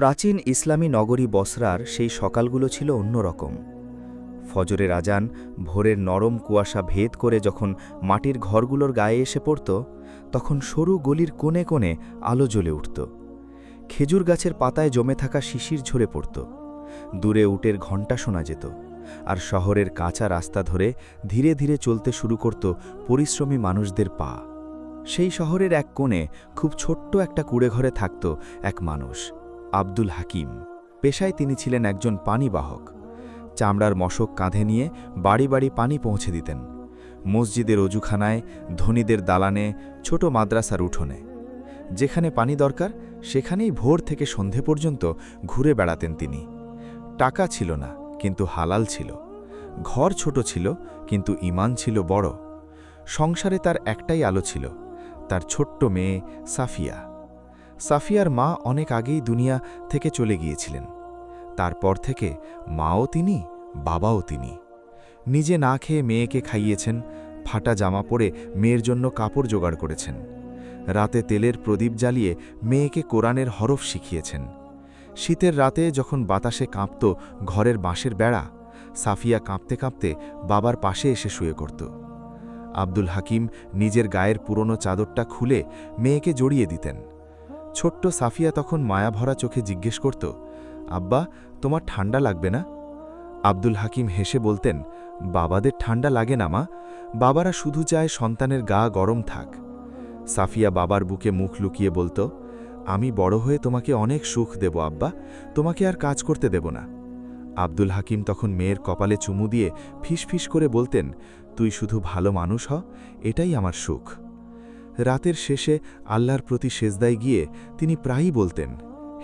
প্রাচীন ইসলামী নগরী বসরার সেই সকালগুলো ছিল অন্যরকম। ফজরের আজান ভোরের নরম কুয়াশা ভেদ করে যখন মাটির ঘরগুলোর গায়ে এসে পড়ত, তখন সরু গলির কোণে কোণে আলো জ্বলে উঠত। খেজুর গাছের পাতায় জমে থাকা শিশির ঝরে পড়ত। দূরে উটের ঘণ্টা শোনা যেত, আর শহরের কাঁচা রাস্তা ধরে ধীরে ধীরে চলতে শুরু করত পরিশ্রমী মানুষদের পা। সেই শহরের এক কোণে খুব ছোট্ট একটা কুঁড়েঘরে থাকত এক মানুষ, আব্দুল হাকিম। পেশায় তিনি ছিলেন একজন পানিবাহক। চামড়ার মশক কাঁধে নিয়ে বাড়ি বাড়ি পানি পৌঁছে দিতেন। মসজিদের অজুখানায়, ধনীদের দালানে, ছোট মাদ্রাসার উঠোনে, যেখানে পানি দরকার সেখানেই ভোর থেকে সন্ধে পর্যন্ত ঘুরে বেড়াতেন তিনি। টাকা ছিল না, কিন্তু হালাল ছিল। ঘর ছোট ছিল, কিন্তু ঈমান ছিল বড়। সংসারে তার একটাই আলো ছিল, তার ছোট্ট মেয়ে সাফিয়া। সাফিয়ার মা অনেক আগেই দুনিয়া থেকে চলে গিয়েছিলেন। তারপর থেকে মাও তিনি, বাবাও তিনি। নিজে না খেয়ে মেয়েকে খাইয়েছেন, ফাটা জামা পরে মেয়ের জন্য কাপড় জোগাড় করেছেন। রাতে তেলের প্রদীপ জ্বালিয়ে মেয়েকে কোরআনের হরফ শিখিয়েছেন। শীতের রাতে যখন বাতাসে কাঁপত ঘরের বাঁশের বেড়া, সাফিয়া কাঁপতে কাঁপতে বাবার পাশে এসে শুয়ে করত। আব্দুল হাকিম নিজের গায়ের পুরনো চাদরটা খুলে মেয়েকে জড়িয়ে দিতেন। ছোট্ট সাফিয়া তখন মায়াভরা চোখে জিজ্ঞেস করত, আব্বা, তোমার ঠান্ডা লাগবে না? আব্দুল হাকিম হেসে বলতেন, বাবাদের ঠান্ডা লাগে না মা, বাবারা শুধু চায় সন্তানের গা গরম থাক। সাফিয়া বাবার বুকে মুখ লুকিয়ে বলত, আমি বড় হয়ে তোমাকে অনেক সুখ দেব আব্বা, তোমাকে আর কাজ করতে দেব না। আব্দুল হাকিম তখন মেয়ের কপালে চুমু দিয়ে ফিসফিস করে বলতেন, তুই শুধু ভালো মানুষ হ, এটাই আমার সুখ। রাতের শেষে আল্লাহর প্রতি সেজদায় গিয়ে তিনি প্রায়ই বলতেন,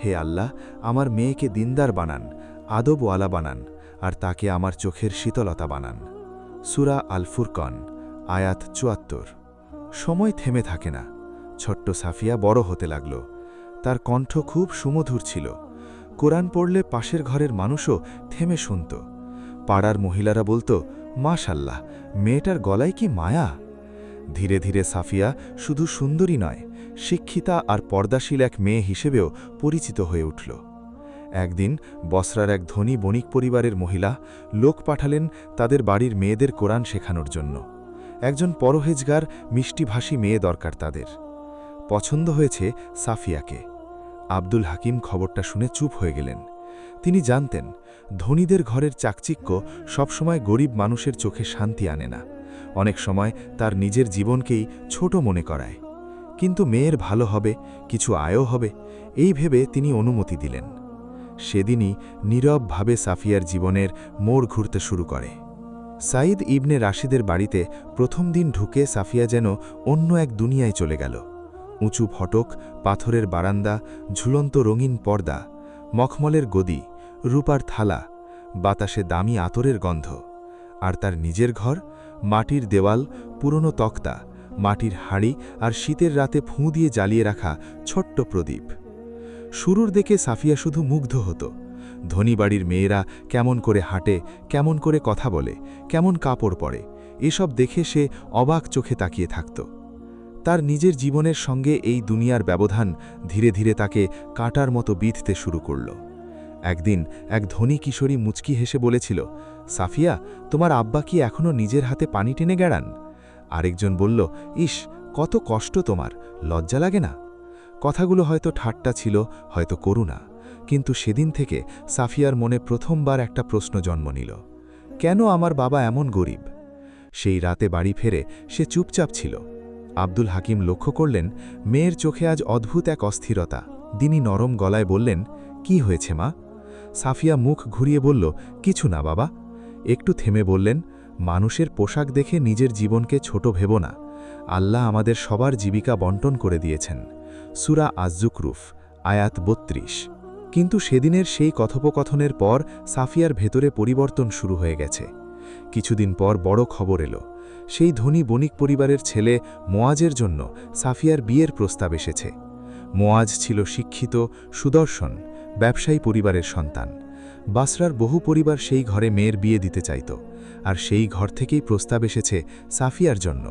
হে আল্লাহ, আমার মেয়েকে দিনদার বানান, আদবওয়ালা বানান, আর তাকে আমার চোখের শীতলতা বানান। সূরা আল ফুরকান, আয়াত ৭৪। সময় থেমে থাকে না। ছোট্ট সাফিয়া বড় হতে লাগল। তার কণ্ঠ খুব সুমধুর ছিল। কোরআন পড়লে পাশের ঘরের মানুষও থেমে শুনত। পাড়ার মহিলারা বলত, মাশাল্লাহ, মেয়েটার গলায় কি মায়া। ধীরে ধীরে সাফিয়া শুধু সুন্দরী নয়, শিক্ষিতা আর পর্দাশীল এক মেয়ে হিসেবেও পরিচিত হয়ে উঠল। একদিন বসরার এক ধনী বণিক পরিবারের মহিলা লোক পাঠালেন তাদের বাড়ির মেয়েদের কোরআন শেখানোর জন্য। একজন পরহেজগার মিষ্টিভাষী মেয়ে দরকার তাদের। পছন্দ হয়েছে সাফিয়াকে। আব্দুল হাকিম খবরটা শুনে চুপ হয়ে গেলেন। তিনি জানতেন, ধনীদের ঘরের চাকচিক্য সবসময় গরিব মানুষের চোখে শান্তি আনে না, অনেক সময় তার নিজের জীবনকেই ছোট মনে করায়। কিন্তু মেয়ের ভালো হবে, কিছু আয়ও হবে, এই ভেবে তিনি অনুমতি দিলেন। সেদিনই নীরবভাবে সাফিয়ার জীবনের মোড় ঘুরতে শুরু করে। সাঈদ ইবনে রাশিদের বাড়িতে প্রথম দিন ঢুকে সাফিয়া যেন অন্য এক দুনিয়ায় চলে গেল। উঁচু ফটক, পাথরের বারান্দা, ঝুলন্ত রঙিন পর্দা, মখমলের গদি, রূপার থালা, বাতাসে দামি আতরের গন্ধ। আর তার নিজের ঘর, মাটির দেওয়াল, পুরনো তক্তা, মাটির হাঁড়ি আর শীতের রাতে ফুঁ দিয়ে জ্বালিয়ে রাখা ছোট্ট প্রদীপ। শুরুর দিকে সাফিয়া শুধু মুগ্ধ হতো। ধনী বাড়ির মেয়েরা কেমন করে হাঁটে, কেমন করে কথা বলে, কেমন কাপড় পরে, এসব দেখে সে অবাক চোখে তাকিয়ে থাকত। তার নিজের জীবনের সঙ্গে এই দুনিয়ার ব্যবধান ধীরে ধীরে তাকে কাঁটার মতো বিঁধতে শুরু করল। একদিন এক ধনী কিশোরী মুচকি হেসে বলেছিল, সাফিয়া, তোমার আব্বা কি এখনও নিজের হাতে পানি টেনে গেড়ান? আরেকজন বলল, ইস, কত কষ্ট তোমার, লজ্জা লাগে না? কথাগুলো হয়তো ঠাট্টা ছিল, হয়তো করুণা, কিন্তু সেদিন থেকে সাফিয়ার মনে প্রথমবার একটা প্রশ্ন জন্ম নিল, কেন আমার বাবা এমন গরিব? সেই রাতে বাড়ি ফেরে সে চুপচাপ ছিল। আব্দুল হাকিম লক্ষ্য করলেন মেয়ের চোখে আজ অদ্ভুত এক অস্থিরতা। তিনি নরম গলায় বললেন, কি হয়েছে মা? সাফিয়া মুখ ঘুরিয়ে বলল, কিছু না বাবা। একটু থেমে বললেন, মানুষের পোশাক দেখে নিজের জীবনকে ছোট ভেব না। আল্লাহ আমাদের সবার জীবিকা বন্টন করে দিয়েছেন। সূরা আজ-জুকরুফ, আয়াত ৩২। কিন্তু সেদিনের সেই কথোপকথনের পর সাফিয়ার ভেতরে পরিবর্তন শুরু হয়ে গেছে। কিছুদিন পর বড় খবর এলো। সেই ধনী বণিক পরিবারের ছেলে মোয়াজের জন্য সাফিয়ার বিয়ের প্রস্তাব এসেছে। মোয়াজ ছিল শিক্ষিত, সুদর্শন, ব্যবসায়ী পরিবারের সন্তান। বাসরার বহু পরিবার সেই ঘরে মেয়ের বিয়ে দিতে চাইত, আর সেই ঘর থেকেই প্রস্তাব এসেছে সাফিয়ার জন্য।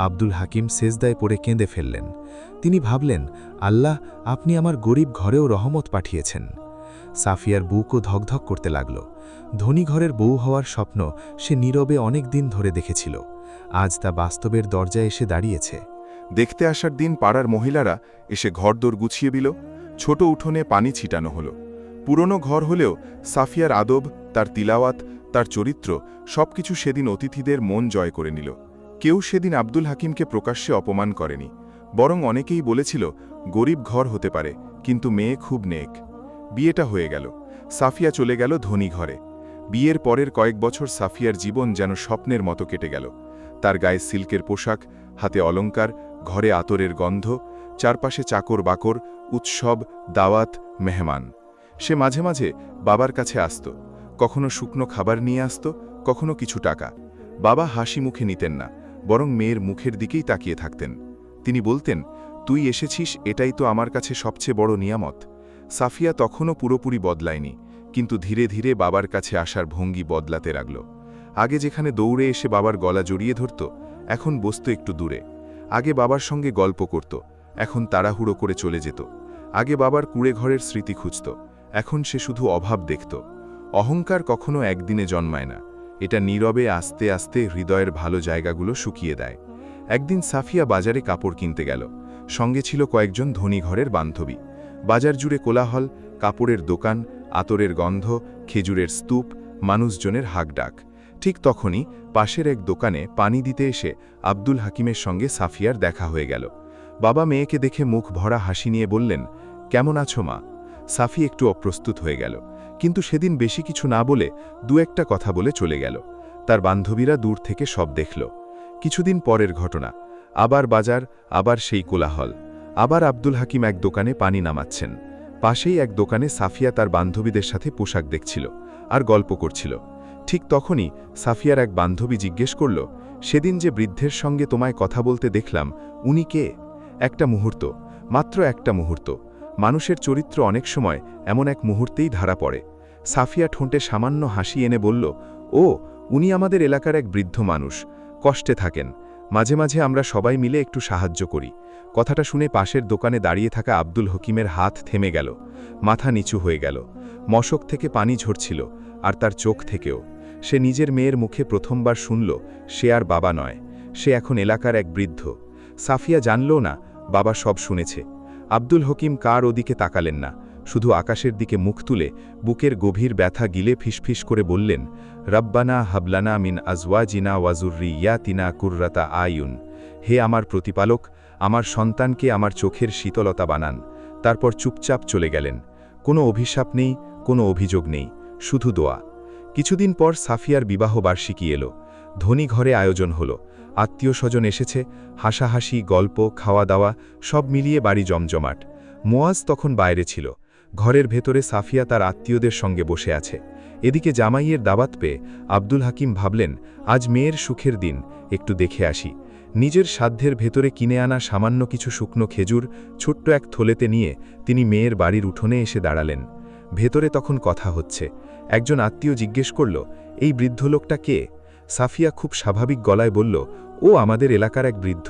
আব্দুল হাকিম সেজদায় পড়ে কেঁদে ফেললেন। তিনি ভাবলেন, আল্লাহ, আপনি আমার গরিব ঘরেও রহমত পাঠিয়েছেন। সাফিয়ার বুকও ধকধক করতে লাগল। ধনী ঘরের বউ হওয়ার স্বপ্ন সে নীরবে অনেক দিন ধরে দেখেছিল। আজ তা বাস্তবের দরজায় এসে দাঁড়িয়েছে। দেখতে আসার দিন পাড়ার মহিলারা এসে ঘরদোর গুছিয়ে দিল। ছোট উঠোনে পানি ছিটানো হলো। পুরনো ঘর হলেও সাফিয়ার আদব, তার তিলাওয়াত, তার চরিত্র সবকিছু সেদিন অতিথিদের মন জয় করে নিল। কেউ সেদিন আব্দুল হাকিমকে প্রকাশ্যে অপমান করেনি, বরং অনেকেই বলেছিল গরিব ঘর হতে পারে, কিন্তু মেয়ে খুব নেক। বিয়েটা হয়ে গেল। সাফিয়া চলে গেল ধনী ঘরে। বিয়ের পরের কয়েক বছর সাফিয়ার জীবন যেন স্বপ্নের মতো কেটে গেল। তার গায়ে সিল্কের পোশাক, হাতে অলংকার, ঘরে আতরের গন্ধ, চারপাশে চাকর বাকর, উৎসব, দাওয়াত, মেহমান। সে মাঝে মাঝে বাবার কাছে আসত, কখনো শুকনো খাবার নিয়ে আসত, কখনো কিছু টাকা। বাবা হাসি মুখে নিতেন না, বরং মেয়ের মুখের দিকেই তাকিয়ে থাকতেন। তিনি বলতেন, তুই এসেছিস, এটাই তো আমার কাছে সবচেয়ে বড় নিয়ামত। সাফিয়া তখনও পুরোপুরি বদলায়নি, কিন্তু ধীরে ধীরে বাবার কাছে আসার ভঙ্গি বদলাতে লাগল। আগে যেখানে দৌড়ে এসে বাবার গলা জড়িয়ে ধরত, এখন বসত একটু দূরে। আগে বাবার সঙ্গে গল্প করত, এখন তাড়াহুড়ো করে চলে যেত। আগে বাবার কুঁড়ে ঘরের স্মৃতি খুঁজত, এখন সে শুধু অভাব দেখত। অহংকার কখনো একদিনে জন্মায় না, এটা নীরবে আস্তে আস্তে হৃদয়ের ভালো জায়গাগুলো শুকিয়ে দেয়। একদিন সাফিয়া বাজারে কাপড় কিনতে গেল। সঙ্গে ছিল কয়েকজন ধনী ঘরের বান্ধবী। বাজার জুড়ে কোলাহল, কাপড়ের দোকান, আতরের গন্ধ, খেজুরের স্তূপ, মানুষজনের হাঁকডাক। ঠিক তখনই পাশের এক দোকানে পানি দিতে এসে আব্দুল হাকিমের সঙ্গে সাফিয়ার দেখা হয়ে গেল। বাবা মেয়েকে দেখে মুখ ভরা হাসি নিয়ে বললেন, কেমন আছো মা? সাফি একটু অপ্রস্তুত হয়ে গেল, কিন্তু সেদিন বেশি কিছু না বলে দু একটা কথা বলে চলে গেল। তার বান্ধবীরা দূর থেকে সব দেখল। কিছুদিন পরের ঘটনা, আবার বাজার, আবার সেই কোলাহল। আবার আব্দুল হাকিম এক দোকানে পানি নামাচ্ছেন। পাশেই এক দোকানে সাফিয়া তার বান্ধবীদের সাথে পোশাক দেখছিল আর গল্প করছিল। ঠিক তখনই সাফিয়ার এক বান্ধবী জিজ্ঞেস করল, সেদিন যে বৃদ্ধের সঙ্গে তোমায় কথা বলতে দেখলাম, উনি কে? একটা মুহূর্ত, মাত্র একটা মুহূর্ত। মানুষের চরিত্র অনেক সময় এমন এক মুহূর্তেই ধরা পড়ে। সাফিয়া ঠোঁটে সামান্য হাসি এনে বলল, ও, উনি আমাদের এলাকার এক বৃদ্ধ মানুষ, কষ্টে থাকেন। মাঝে মাঝে আমরা সবাই মিলে একটু সাহায্য করি। কথাটা শুনে পাশের দোকানে দাঁড়িয়ে থাকা আব্দুল হকিমের হাত থেমে গেল, মাথা নিচু হয়ে গেল। মশক থেকে পানি ঝরছিল, আর তার চোখ থেকেও। সে নিজের মেয়ের মুখে প্রথমবার শুনল সে আর বাবা নয়, সে এখন এলাকার এক বৃদ্ধ। সাফিয়া জানল না বাবা সব শুনেছে। আব্দুল হকিম কার ওদিকে তাকালেন না, শুধু আকাশের দিকে মুখ তুলে বুকের গভীর ব্যথা গিলে ফিসফিস করে বললেন, রব্বানা হাবলানা মিন আজওয়াজিনা ওয়াজুররিয়াতিনা কুররাতা আয়ুন। হে আমার প্রতিপালক, আমার সন্তানকে আমার চোখের শীতলতা বানান। তারপর চুপচাপ চলে গেলেন। কোনো অভিশাপ নেই, কোনো অভিযোগ নেই, শুধু দোয়া। কিছুদিন পর সাফিয়ার বিবাহ বার্ষিকী এলো। ধনী ঘরে আয়োজন হলো, আত্মীয় স্বজন এসেছে, হাসাহাসি, গল্প, খাওয়া দাওয়া সব মিলিয়ে বাড়ি জমজমাট। মোয়াজ তখন বাইরে ছিল। ঘরের ভেতরে সাফিয়া তার আত্মীয়দের সঙ্গে বসে আছে। এদিকে জামাইয়ের দাওয়াত পেয়ে আব্দুল হাকিম ভাবলেন, আজ মেয়ের সুখের দিন, একটু দেখে আসি। নিজের সাধ্যের ভেতরে কিনে আনা সামান্য কিছু শুকনো খেজুর ছোট্ট এক থলেতে নিয়ে তিনি মেয়ের বাড়ির উঠোনে এসে দাঁড়ালেন। ভেতরে তখন কথা হচ্ছে। একজন আত্মীয় জিজ্ঞেস করল, এই বৃদ্ধ লোকটা কে? সাফিয়া খুব স্বাভাবিক গলায় বলল, ও আমাদের এলাকার এক বৃদ্ধ,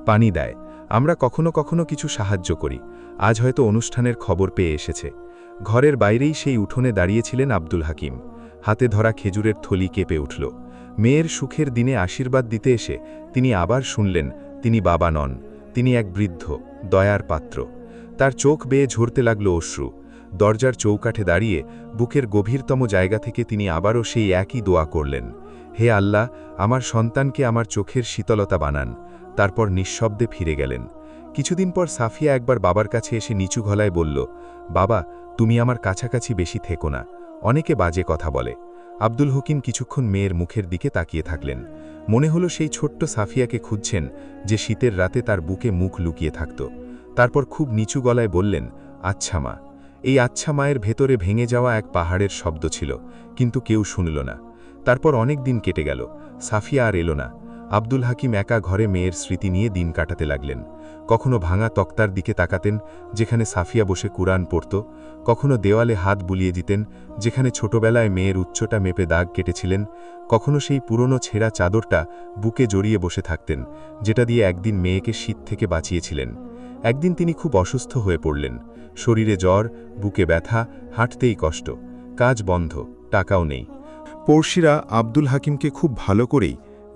পানি দেয়, আমরা কখনো কখনো কিছু সাহায্য করি। আজ হয়তো অনুষ্ঠানের খবর পেয়ে এসেছে। ঘরের বাইরেই সেই উঠোনে দাঁড়িয়েছিলেন আব্দুল হাকিম। হাতে ধরা খেজুরের থলি কেঁপে উঠল। মেয়ের সুখের দিনে আশীর্বাদ দিতে এসে তিনি আবার শুনলেন তিনি বাবা নন, তিনি এক বৃদ্ধ, দয়ার পাত্র। তার চোখ বেয়ে ঝরতে লাগল অশ্রু। দরজার চৌকাঠে দাঁড়িয়ে বুকের গভীরতম জায়গা থেকে তিনি আবারও সেই একই দোয়া করলেন, হে আল্লাহ, আমার সন্তানকে আমার চোখের শীতলতা বানান। তারপর নিঃশব্দে ফিরে গেলেন। কিছুদিন পর সাফিয়া একবার বাবার কাছে এসে নিচু গলায় বলল, বাবা, তুমি আমার কাছাকাছি বেশি থেকো না, অনেকে বাজে কথা বলে। আব্দুল হকিম কিছুক্ষণ মেয়ের মুখের দিকে তাকিয়ে থাকলেন। মনে হলো সেই ছোট্ট সাফিয়াকে খুঁজছেন, যে শীতের রাতে তার বুকে মুখ লুকিয়ে থাকত। তারপর খুব নিচু গলায় বললেন, আচ্ছা মা। এই আচ্ছা মায়ের ভেতরে ভেঙে যাওয়া এক পাহাড়ের শব্দ ছিল, কিন্তু কেউ শুনল না। তারপর অনেক দিন কেটে গেল, সাফিয়া আর এলো না। আব্দুল হাকিম একা ঘরে মেয়ের স্মৃতি নিয়ে দিন কাটাতে লাগলেন। কখনো ভাঙা তক্তার দিকে তাকাতেন, যেখানে সাফিয়া বসে কুরআন পড়ত, কখনো দেওয়ালে হাত বুলিয়ে দিতেন, যেখানে ছোটবেলায় মেয়ের উচ্চটা মেপে দাগ কেটেছিলেন, কখনো সেই পুরনো ছেঁড়া চাদরটা বুকে জড়িয়ে বসে থাকতেন, যেটা দিয়ে একদিন মেয়েকে শীত থেকে বাঁচিয়েছিলেন। একদিন তিনি খুব অসুস্থ হয়ে পড়লেন। শরীরে জ্বর, বুকে ব্যথা, হাঁটতেই কষ্ট, কাজ বন্ধ, টাকাও নেই। পড়শিরা আব্দুল হাকিমকে খুব ভালো করেই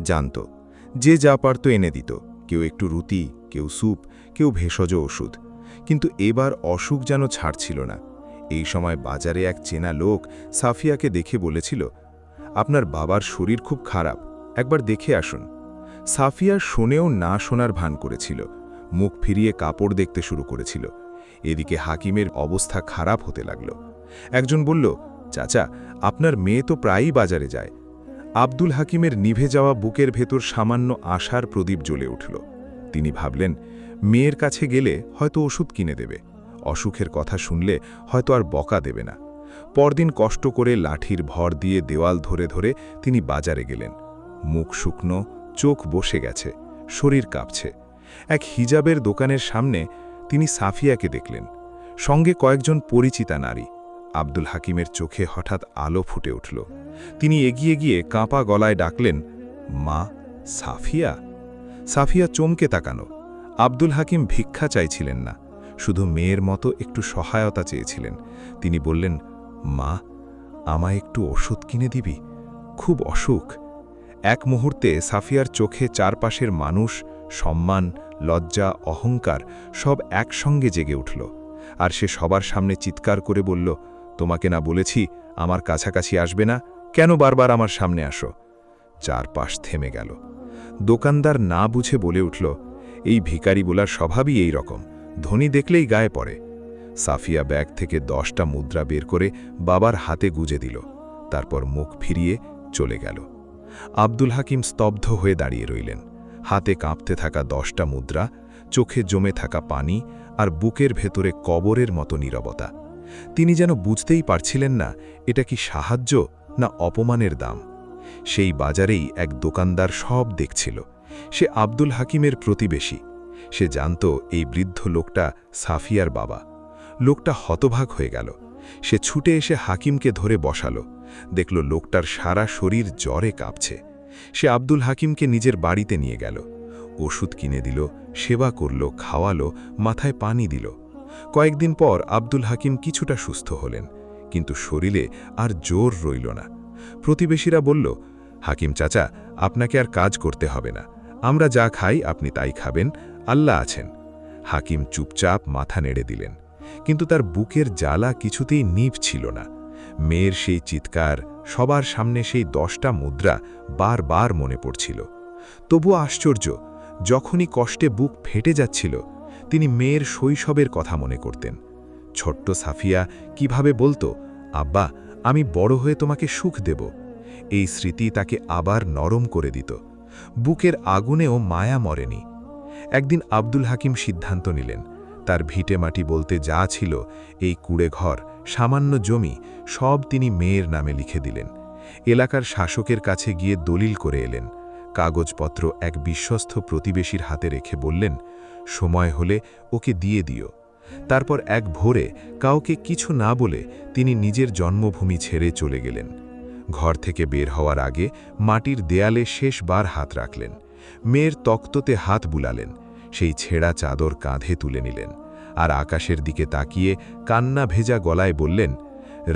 জানত। যে যা পারত এনে দিত, কেউ একটু রুটি, কেউ স্যুপ, কেউ ভেষজ ওষুধ। কিন্তু এবার অসুখ যেন ছাড়ছিল না। এই সময় বাজারে এক চেনা লোক সাফিয়াকে দেখে বলেছিল, আপনার বাবার শরীর খুব খারাপ, একবার দেখে আসুন। সাফিয়া শোনেও না শোনার ভান করেছিল, মুখ ফিরিয়ে কাপড় দেখতে শুরু করেছিল। এদিকে হাকিমের অবস্থা খারাপ হতে লাগল। একজন বলল, চাচা, আপনার মেয়ে তো প্রায়ই বাজারে যায়। আব্দুল হাকিমের নিভে যাওয়া বুকের ভেতর সামান্য আশার প্রদীপ জ্বলে উঠল। তিনি ভাবলেন, মেয়ের কাছে গেলে হয়তো ওষুধ কিনে দেবে, অসুখের কথা শুনলে হয়তো আর বকা দেবে না। পরদিন কষ্ট করে লাঠির ভর দিয়ে দেওয়াল ধরে ধরে তিনি বাজারে গেলেন। মুখ শুকনো, চোখ বসে গেছে, শরীর কাঁপছে। এক হিজাবের দোকানের সামনে তিনি সাফিয়াকে দেখলেন, সঙ্গে কয়েকজন পরিচিতা নারী। আব্দুল হাকিমের চোখে হঠাৎ আলো ফুটে উঠল। তিনি এগিয়ে গিয়ে কাঁপা গলায় ডাকলেন, মা, সাফিয়া। সাফিয়া চমকে তাকানো। আব্দুল হাকিম ভিক্ষা চাইছিলেন না, শুধু মেয়ের মতো একটু সহায়তা চেয়েছিলেন। তিনি বললেন, মা, আমায় একটু ওষুধ কিনে দিবি, খুব অসুখ। এক মুহূর্তে সাফিয়ার চোখে চারপাশের মানুষ, সম্মান, লজ্জা, অহংকার সব একসঙ্গে জেগে উঠল। আর সে সবার সামনে চিৎকার করে বলল, তোমাকে না বলেছি আমার কাছাকাছি আসবে না, কেন বারবার আমার সামনে আসো? চারপাশ থেমে গেল। দোকানদার না বুঝে বলে উঠল, এই ভিখারি বলার স্বভাবই এই রকম, ধনী দেখলেই গায়ে পড়ে। সাফিয়া ব্যাগ থেকে 10টা মুদ্রা বের করে বাবার হাতে গুজে দিল, তারপর মুখ ফিরিয়ে চলে গেল। আব্দুল হাকিম স্তব্ধ হয়ে দাঁড়িয়ে রইলেন, হাতে কাঁপতে থাকা 10টা মুদ্রা, চোখে জমে থাকা পানি, আর বুকের ভেতরে কবরের মতো নীরবতা। তিনি যেন বুঝতেই পারছিলেন না এটা কি সাহায্য না অপমানের দাম। সেই বাজারেই এক দোকানদার সব দেখছিল। সে আব্দুল হাকিমের প্রতিবেশী। সে জানত এই বৃদ্ধ লোকটা সাফিয়ার বাবা। লোকটা হতভাগ হয়ে গেল। সে ছুটে এসে হাকিমকে ধরে বসালো। দেখল লোকটার সারা শরীর জ্বরে কাঁপছে। সে আব্দুল হাকিমকে নিজের বাড়িতে নিয়ে গেল, ওষুধ কিনে দিল, সেবা করল, খাওয়ালো, মাথায় পানি দিল। কয়েকদিন পর আব্দুল হাকিম কিছুটা সুস্থ হলেন, কিন্তু শরীরে আর জোর রইল না। প্রতিবেশীরা বলল, হাকিম চাচা, আপনাকে আর কাজ করতে হবে না, আমরা যা খাই আপনি তাই খাবেন, আল্লাহ আছেন। হাকিম চুপচাপ মাথা নেড়ে দিলেন, কিন্তু তার বুকের জ্বালা কিছুতেই নিভছিল না। মেয়ের সেই চিৎকার, সবার সামনে সেই 10টা মুদ্রা বারবার মনে পড়ছিল। তবুও আশ্চর্য, যখনই কষ্টে বুক ফেটে যাচ্ছিল, তিনি মেয়ের শৈশবের কথা মনে করতেন। ছোট্ট সাফিয়া কিভাবে বলতো, আব্বা, আমি বড় হয়ে তোমাকে সুখ দেব। এই স্মৃতি তাকে আবার নরম করে দিত। বুকের আগুনেও মায়া মরেনি। একদিন আব্দুল হাকিম সিদ্ধান্ত নিলেন, তার ভিটে মাটি বলতে যা ছিল, এই কুড়ে ঘর, সামান্য জমি, সব তিনি মেয়ের নামে লিখে দিলেন। এলাকার শাসকের কাছে গিয়ে দলিল করে এলেন। কাগজপত্র এক বিশ্বস্ত প্রতিবেশীর হাতে রেখে বললেন, সময় হলে ওকে দিয়ে দিও। তারপর এক ভোরে কাউকে কিছু না বলে তিনি নিজের জন্মভূমি ছেড়ে চলে গেলেন। ঘর থেকে বের হওয়ার আগে মাটির দেয়ালে শেষবার হাত রাখলেন। মেয়ের তক্ততে হাত বুলালেন, সেই ছেঁড়া চাদর কাঁধে তুলে নিলেন, আর আকাশের দিকে তাকিয়ে কান্না ভেজা গলায় বললেন,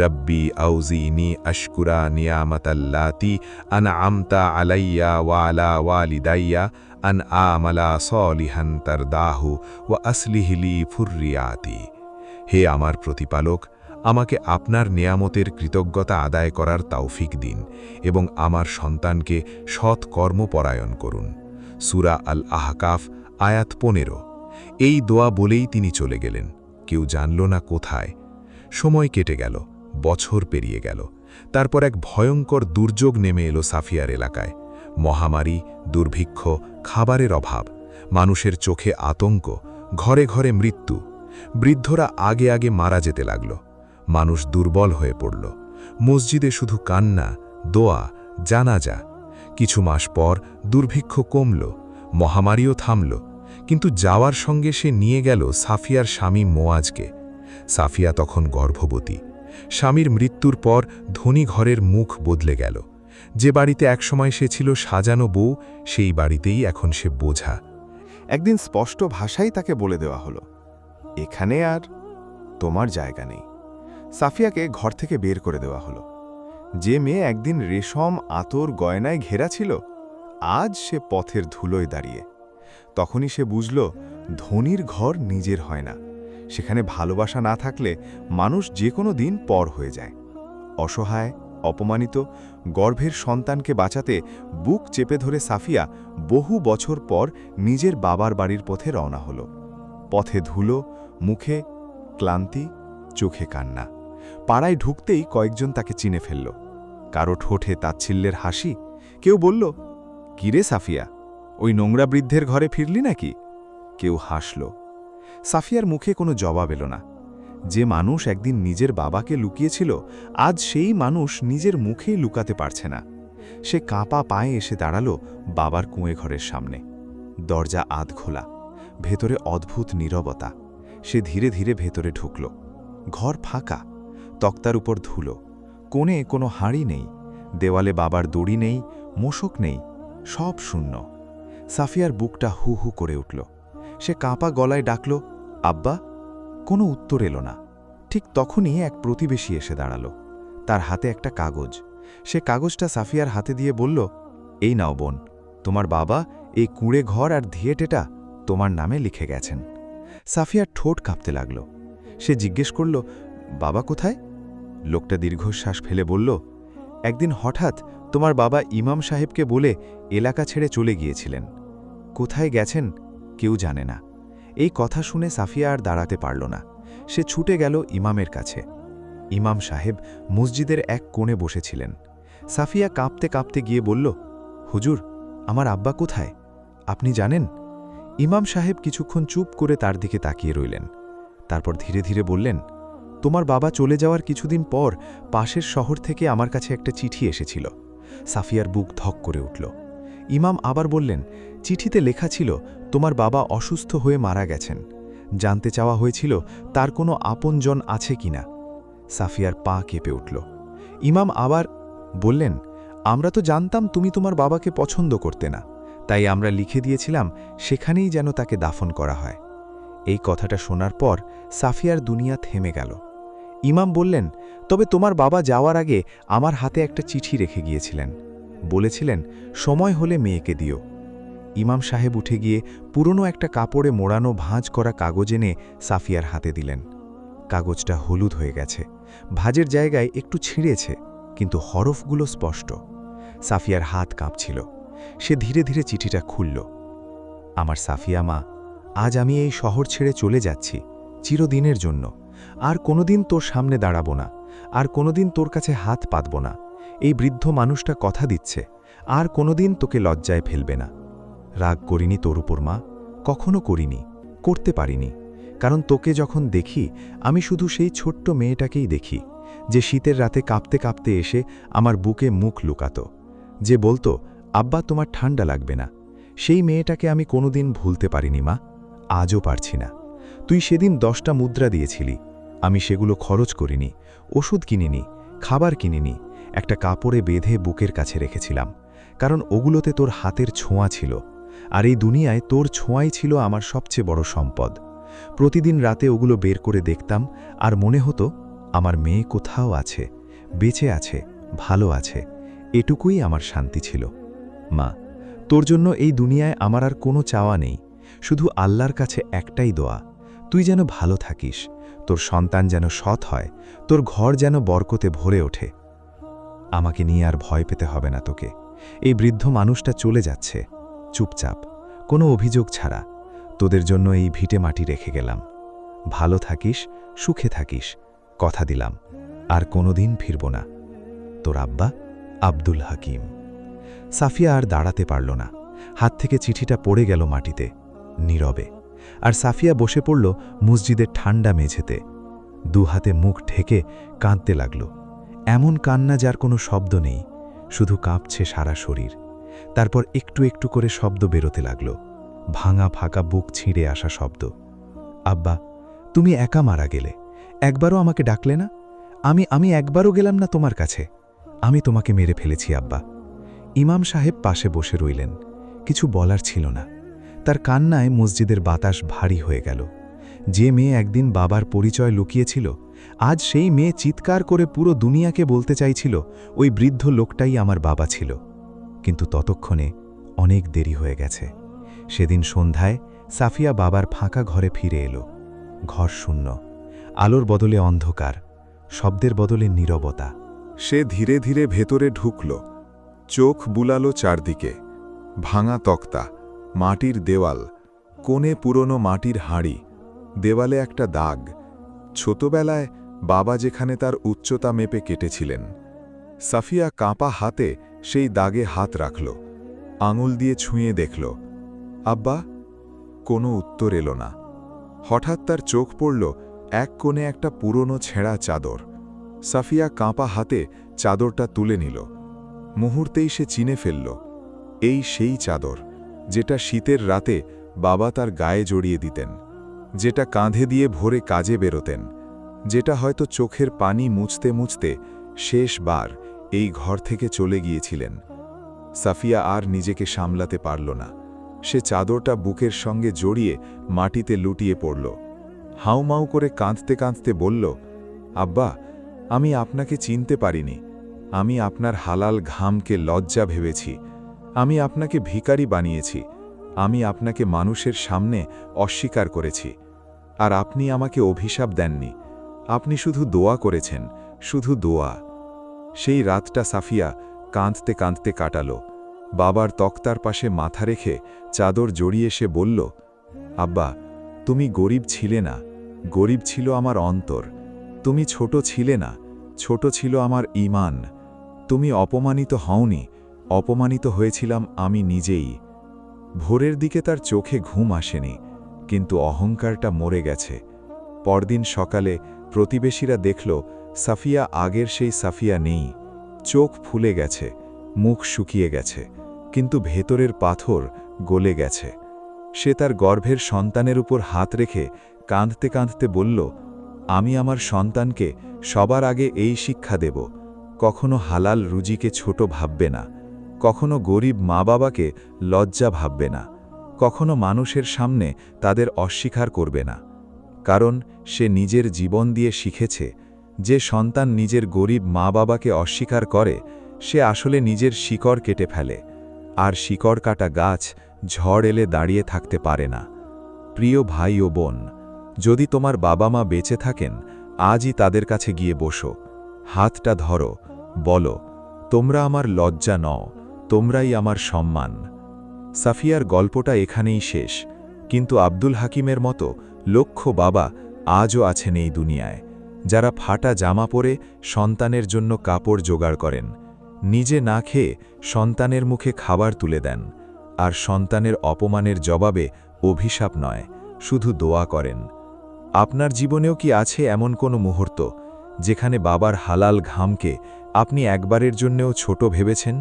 রব্বি আউজিনি আশকুরা নিয়ামতাল্লাতি আনআমতা আলাইয়া ওয়া আলা ওয়ালিদাইয়া আন আমালা সলিহান তারদাহু ওয়া আসলিহ লি ফুররিয়াতি। হে আমার প্রতিপালক, আমাকে আপনার নেয়ামতের কৃতজ্ঞতা আদায় করার তৌফিক দিন এবং আমার সন্তানকে সৎ কর্মপরায়ণ করুন। সূরা আল আহকাফ, আয়াত 15। এই দোয়া বলেই তিনি চলে গেলেন। কেউ জানল না কোথায়। সময় কেটে গেল, বছর পেরিয়ে গেল। তারপর এক ভয়ঙ্কর দুর্যোগ নেমে এলো সাফিয়ার এলাকায়। মহামারী, দুর্ভিক্ষ, খাবারের অভাব, মানুষের চোখে আতঙ্ক, ঘরে ঘরে মৃত্যু। বৃদ্ধরা আগে আগে মারা যেতে লাগল। মানুষ দুর্বল হয়ে পড়ল। মসজিদে শুধু কান্না, দোয়া, জানাজা। কিছু মাস পর দুর্ভিক্ষ কমল, মহামারীও থামল, কিন্তু যাওয়ার সঙ্গে সে নিয়ে গেল সাফিয়ার স্বামী মোয়াজকে। সাফিয়া তখন গর্ভবতী। স্বামীর মৃত্যুর পর ধনী ঘরের মুখ বদলে গেল। যে বাড়িতে একসময় সে ছিল সাজানো বউ, সেই বাড়িতেই এখন সে বোঝা। একদিন স্পষ্ট ভাষাই তাকে বলে দেওয়া হলো, এখানে আর তোমার জায়গা নেই। সাফিয়াকে ঘর থেকে বের করে দেওয়া হলো। যে মেয়ে একদিন রেশম, আতর, গয়নায় ঘেরা ছিল, আজ সে পথের ধুলোয় দাঁড়িয়ে। তখনই সে বুঝল, ধনীর ঘর নিজের হয় না। সেখানে ভালোবাসা না থাকলে মানুষ যে কোনো দিন পর হয়ে যায়। অসহায়, অপমানিত গর্ভের সন্তানকে বাঁচাতে বুক চেপে ধরে সাফিয়া বহু বছর পর নিজের বাবার বাড়ির পথে রওনা হল। পথে ধুলো, মুখে ক্লান্তি, চোখে কান্না। পাড়ায় ঢুকতেই কয়েকজন তাকে চিনে ফেলল। কারো ঠোঁটে তাচ্ছিল্যের হাসি, কেউ বলল, কিরে সাফিয়া, ওই নোংরা বৃদ্ধের ঘরে ফিরলি নাকি? কেউ হাসল। সাফিয়ার মুখে কোনো জবাব এলো না। যে মানুষ একদিন নিজের বাবাকে লুকিয়েছিল, আজ সেই মানুষ নিজের মুখেই লুকাতে পারছে না। সে কাঁপা পায়ে এসে দাঁড়ালো বাবার কুঁয়ে ঘরের সামনে। দরজা আধ খোলা, ভেতরে অদ্ভুত নীরবতা। সে ধীরে ধীরে ভেতরে ঢুকল। ঘর ফাঁকা, তক্তার উপর ধুলো, কোণে কোনো হাঁড়ি নেই, দেওয়ালে বাবার দড়ি নেই, মোশক নেই, সব শূন্য। সাফিয়ার বুকটা হু হু করে উঠল। সে কাঁপা গলায় ডাকল, আব্বা। কোনো উত্তর এলো না। ঠিক তখনই এক প্রতিবেশী এসে দাঁড়াল। তার হাতে একটা কাগজ। সে কাগজটা সাফিয়ার হাতে দিয়ে বলল, এই নাও বোন, তোমার বাবা এই কুঁড়ে ঘর আর ধিয়েটেটা তোমার নামে লিখে গেছেন। সাফিয়ার ঠোঁট কাঁপতে লাগল। সে জিজ্ঞেস করল, বাবা কোথায়? লোকটা দীর্ঘশ্বাস ফেলে বলল, একদিন হঠাৎ তোমার বাবা ইমাম সাহেবকে বলে এলাকা ছেড়ে চলে গিয়েছিলেন। কোথায় গেছেন কেউ জানে না। এই কথা শুনে সাফিয়া আর দাঁড়াতে পারল না। সে ছুটে গেল ইমামের কাছে। ইমাম সাহেব মসজিদের এক কোণে বসেছিলেন। সাফিয়া কাঁপতে কাঁপতে গিয়ে বলল, হুজুর, আমার আব্বা কোথায়? আপনি জানেন? ইমাম সাহেব কিছুক্ষণ চুপ করে তার দিকে তাকিয়ে রইলেন। তারপর ধীরে ধীরে বললেন, তোমার বাবা চলে যাওয়ার কিছুদিন পর পাশের শহর থেকে আমার কাছে একটা চিঠি এসেছিল। সাফিয়ার বুক ধক করে উঠল। ইমাম আবার বললেন, চিঠিতে লেখা ছিল তোমার বাবা অসুস্থ হয়ে মারা গেছেন। জানতে চাওয়া হয়েছিল তার কোনো আপনজন আছে কিনা। সাফিয়ার পা কেঁপে উঠল। ইমাম আবার বললেন, আমরা তো জানতাম তুমি তোমার বাবাকে পছন্দ করতে না, তাই আমরা লিখে দিয়েছিলাম সেখানেই যেন তাকে দাফন করা হয়। এই কথাটা শোনার পর সাফিয়ার দুনিয়া থেমে গেল। ইমাম বললেন, তবে তোমার বাবা যাওয়ার আগে আমার হাতে একটা চিঠি রেখে গিয়েছিলেন। বলেছিলেন, সময় হলে মেয়েকে দিও। ইমাম সাহেব উঠে গিয়ে পুরনো একটা কাপড়ে মোড়ানো ভাঁজ করা কাগজ এনে সাফিয়ার হাতে দিলেন। কাগজটা হলুদ হয়ে গেছে, ভাঁজের জায়গায় একটু ছিঁড়েছে, কিন্তু হরফগুলো স্পষ্ট। সাফিয়ার হাত কাঁপছিল। সে ধীরে ধীরে চিঠিটা খুলল। আমার সাফিয়া মা, আজ আমি এই শহর ছেড়ে চলে যাচ্ছি, চিরদিনের জন্য। আর কোনোদিন তোর সামনে দাঁড়াবো না, আর কোনোদিন তোর কাছে হাত পাতব না। এই বৃদ্ধ মানুষটা কথা দিচ্ছে, আর কোনোদিন তোকে লজ্জায় ফেলবে না। রাগ করিনি তোর উপর মা, কখনো করিনি, করতে পারিনি। কারণ তোকে যখন দেখি, আমি শুধু সেই ছোট্ট মেয়েটাকেই দেখি, যে শীতের রাতে কাঁপতে কাঁপতে এসে আমার বুকে মুখ লুকাত, যে বলতো, আব্বা তোমার ঠান্ডা লাগবে না। সেই মেয়েটাকে আমি কোনোদিন ভুলতে পারিনি মা, আজও পারছি না। তুই সেদিন 10টা মুদ্রা দিয়েছিলি, আমি সেগুলো খরচ করিনি, ওষুধ কিনিনি, খাবার কিনিনি, একটা কাপড়ে বেঁধে বুকের কাছে রেখেছিলাম, কারণ ওগুলোতে তোর হাতের ছোঁয়া ছিল। আর এই দুনিয়ায় তোর ছোঁয়াই ছিল আমার সবচেয়ে বড় সম্পদ। প্রতিদিন রাতে ওগুলো বের করে দেখতাম, আর মনে হতো আমার মেয়ে কোথাও আছে, বেঁচে আছে, ভালো আছে। এটুকুই আমার শান্তি ছিল। মা, তোর জন্য এই দুনিয়ায় আমার আর কোনো চাওয়া নেই, শুধু আল্লাহর কাছে একটাই দোয়া, তুই যেন ভালো থাকিস, তোর সন্তান যেন সৎ হয়, তোর ঘর যেন বরকতে ভরে ওঠে। আমাকে নিয়ে আর ভয় পেতে হবে না তোকে। এই বৃদ্ধ মানুষটা চলে যাচ্ছে চুপচাপ, কোনো অভিযোগ ছাড়া। তোদের জন্য এই ভিটে মাটি রেখে গেলাম। ভালো থাকিস, সুখে থাকিস, কথা দিলাম, আর কোনোদিন ফিরব না। তোর আব্বা, আব্দুল হাকিম। সাফিয়া আর দাঁড়াতে পারল না। হাত থেকে চিঠিটা পড়ে গেল মাটিতে, নীরবে। আর সাফিয়া বসে পড়ল মসজিদের ঠান্ডা মেঝেতে, দু হাতে মুখ ঢেকে কাঁদতে লাগল। এমন কান্না যার কোনো শব্দ নেই, শুধু কাঁপছে সারা শরীর। তারপর একটু একটু করে শব্দ বেরোতে লাগল, ভাঙা ফাঁকা বুক ছিঁড়ে আসা শব্দ। আব্বা, তুমি একা মারা গেলে, একবারও আমাকে ডাকলে না। আমি একবারও গেলাম না তোমার কাছে। আমি তোমাকে মেরে ফেলেছি আব্বা। ইমাম সাহেব পাশে বসে রইলেন, কিছু বলার ছিল না। তার কান্নায় মসজিদের বাতাস ভারী হয়ে গেল। যে মেয়ে একদিন বাবার পরিচয় লুকিয়েছিল, আজ সেই মেয়ে চিৎকার করে পুরো দুনিয়াকে বলতে চাইছিল ওই বৃদ্ধ লোকটাই আমার বাবা ছিল। কিন্তু ততক্ষণে অনেক দেরি হয়ে গেছে। সেদিন সন্ধ্যায় সাফিয়া বাবার ফাঁকা ঘরে ফিরে এলো। ঘর শূন্য, আলোর বদলে অন্ধকার, শব্দের বদলে নীরবতা। সে ধীরে ধীরে ভেতরে ঢুকল, চোখ বুলালো চারদিকে। ভাঙা তক্তা, মাটির দেওয়াল, কোণে পুরনো মাটির হাঁড়ি, দেওয়ালে একটা দাগ। ছোটবেলায় বাবা যেখানে তার উচ্চতা মেপে কেটেছিলেন। সাফিয়া কাঁপা হাতে সেই দাগে হাত রাখল, আঙুল দিয়ে ছুঁয়ে দেখল। আব্বা? কোনো উত্তর এলো না। হঠাৎ তার চোখ পড়ল এক কোণে একটা পুরনো ছেঁড়া চাদর। সাফিয়া কাঁপা হাতে চাদরটা তুলে নিল। মুহূর্তেই সে চিনে ফেলল, এই সেই চাদর যেটা শীতের রাতে বাবা তার গায়ে জড়িয়ে দিতেন, যেটা কাঁধে দিয়ে ভোরে কাজে বেরোতেন, যেটা হয়তো চোখের পানি মুছতে মুছতে শেষবার এই ঘর থেকে চলে গিয়েছিলেন। সাফিয়া আর নিজেকে সামলাতে পারল না। সে চাদরটা বুকের সঙ্গে জড়িয়ে মাটিতে লুটিয়ে পড়ল। হাউমাউ করে কাঁদতে কাঁদতে বলল, আব্বা, আমি আপনাকে চিনতে পারিনি। আমি আপনার হালাল ঘামকে লজ্জা ভেবেছি। আমি আপনাকে ভিখারি বানিয়েছি। আমি আপনাকে মানুষের সামনে অস্বীকার করেছি। আর আপনি আমাকে অভিশাপ দেননি। আপনি শুধু দোয়া করেছেন, শুধু দোয়া। সেই রাতটা সাফিয়া কাঁদতে কাঁদতে কাটালো। বাবার তক্তার পাশে মাথা রেখে চাদর জড়িয়ে সে বলল, আব্বা, তুমি গরিব ছিলে না, গরিব ছিল আমার অন্তর। তুমি ছোট ছিলে না, ছোট ছিল আমার ঈমান। তুমি অপমানিত হওনি, অপমানিত হয়েছিলাম আমি নিজেই। ভোরের দিকে তার চোখে ঘুম আসেনি, কিন্তু অহংকারটা মরে গেছে। পরদিন সকালে প্রতিবেশীরা দেখল সাফিয়া আগের সেই সাফিয়া নেই। চোখ ফুলে গেছে, মুখ শুকিয়ে গেছে, কিন্তু ভেতরের পাথর গলে গেছে। সে তার গর্ভের সন্তানের উপর হাত রেখে কাঁদতে কাঁদতে বলল, আমি আমার সন্তানকে সবার আগে এই শিক্ষা দেব, কখনো হালাল রুজিকে ছোট ভাববে না, কখনো গরিব মা বাবাকে লজ্জা ভাববে না, কখনো মানুষের সামনে তাদের অস্বীকার করবে না। কারণ সে নিজের জীবন দিয়ে শিখেছে, যে সন্তান নিজের গরিব মা বাবাকে অস্বীকার করে সে আসলে নিজের শিকড় কেটে ফেলে, আর শিকড় কাটা গাছ ঝড় এলে দাঁড়িয়ে থাকতে পারে না। প্রিয় ভাই ও বোন, যদি তোমার বাবা মা বেঁচে থাকেন, আজই তাদের কাছে গিয়ে বসো, হাতটা ধরো, বলো, তোমরা আমার লজ্জা নও, তোমরাই আমার সম্মান। সাফিয়ার গল্পটা এখানেই শেষ, কিন্তু আব্দুল হাকিমের মতো লক্ষ বাবা আজও আছেন এই দুনিয়ায়, যারা ফাটা জামা পরে সন্তানের জন্য কাপড় জোগাড় করেন, নিজে না খেয়ে সন্তানের মুখে খাবার তুলে দেন, আর সন্তানের অপমানের জবাবে অভিশাপ নয়, শুধু দোয়া করেন। আপনার জীবনেও কি আছে এমন কোনো মুহূর্ত যেখানে বাবার হালাল ঘামকে আপনি একবারের জন্যও ছোট ভেবেছেন?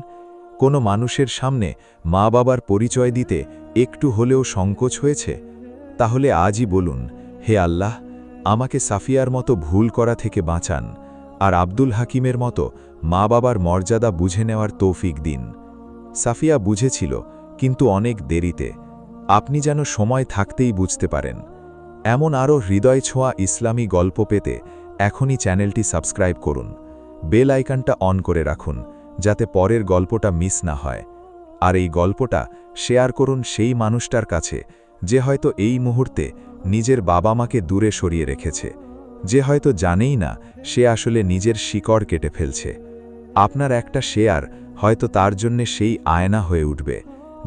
কোনো মানুষের সামনে মা বাবার পরিচয় দিতে একটু হলেও সংকোচ হয়েছে? তাহলে আজই বলুন, হে আল্লাহ, আমাকে সাফিয়ার মতো ভুল করা থেকে বাঁচান, আর আব্দুল হাকিমের মতো মা বাবার মর্যাদা বুঝে নেওয়ার তৌফিক দিন। সাফিয়া বুঝেছিল, কিন্তু অনেক দেরিতে। আপনি যেন সময় থাকতেই বুঝতে পারেন। এমন আরও হৃদয় ছোঁয়া ইসলামী গল্প পেতে এখনই চ্যানেলটি সাবস্ক্রাইব করুন, বেল আইকনটা অন করে রাখুন, যাতে পরের গল্পটা মিস না হয়। আর এই গল্পটা শেয়ার করুন সেই মানুষটার কাছে যে হয়তো এই মুহূর্তে নিজের বাবা মাকে দূরে সরিয়ে রেখেছে, যে হয়তো জানেই না সে আসলে নিজের শিকড় কেটে ফেলছে। আপনার একটা শেয়ার হয়তো তার জন্যে সেই আয়না হয়ে উঠবে,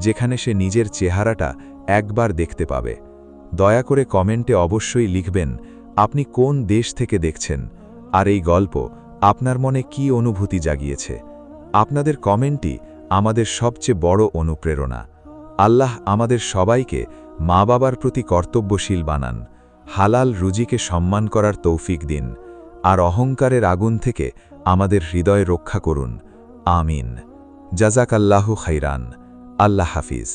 যেখানে সে নিজের চেহারাটা একবার দেখতে পাবে। দয়া করে কমেন্টে অবশ্যই লিখবেন আপনি কোন দেশ থেকে দেখছেন, আর এই গল্প আপনার মনে কী অনুভূতি জাগিয়েছে। আপনাদের কমেন্টই আমাদের সবচেয়ে বড় অনুপ্রেরণা। আল্লাহ আমাদের সবাইকে মা বাবার প্রতি কর্তব্যশীল বানান, হালাল রুজিকে সম্মান করার তৌফিক দিন, আর অহংকারের আগুন থেকে আমাদের হৃদয় রক্ষা করুন। আমিন। জাযাকাল্লাহু খাইরান। আল্লাহ হাফিজ।